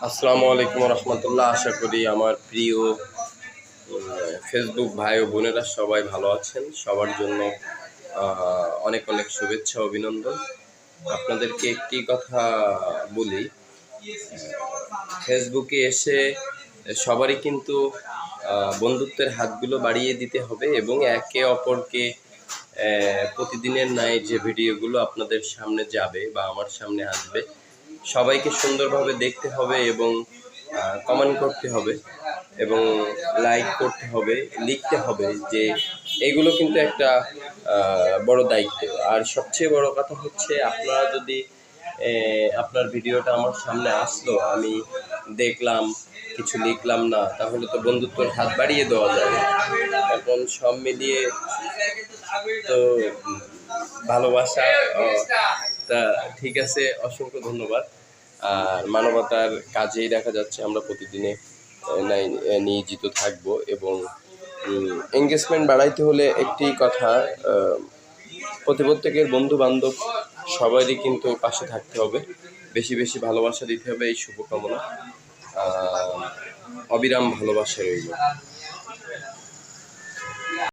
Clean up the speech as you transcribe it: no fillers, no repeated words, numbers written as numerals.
আসসালামু আলাইকুম রহমতুল্লাহ। আশা করি আমার প্রিয় ফেসবুক ভাই ও বোনেরা সবাই ভালো আছেন। সবার জন্য অনেক অনেক শুভেচ্ছা অভিনন্দন। আপনাদেরকে একটি কথা বলি, ফেসবুকে এসে সবারই কিন্তু বন্ধুত্বের হাতগুলো বাড়িয়ে দিতে হবে এবং একে অপরকে প্রতিদিনের ন্যায় যে ভিডিওগুলো আপনাদের সামনে যাবে বা আমার সামনে আসবে, সবাইকে সুন্দরভাবে দেখতে হবে এবং কমেন্ট করতে হবে এবং লাইক করতে হবে, লিখতে হবে যে এগুলো কিন্তু একটা বড় দায়িত্ব। আর সবচেয়ে বড় কথা হচ্ছে, আপনারা যদি আপনার ভিডিওটা আমার সামনে আসলো, আমি দেখলাম, কিছু লিখলাম না, তাহলে তো বন্ধুত্বের হাত বাড়িয়ে দেওয়া যাবে। এখন সব মিলিয়ে তো ভালোবাসা তা ঠিক আছে, অসংখ্য ধন্যবাদ। আর মানবতার কাজেই দেখা যাচ্ছে আমরা প্রতিদিনে নিয়োজিত থাকব এবং এঙ্গেজমেন্ট বাড়াইতে হলে একটি কথা, প্রত্যেকের বন্ধু বান্ধব সবারই কিন্তু পাশে থাকতে হবে, বেশি বেশি ভালোবাসা দিতে হবে। এই শুভকামনা, অবিরাম ভালোবাসা রইল।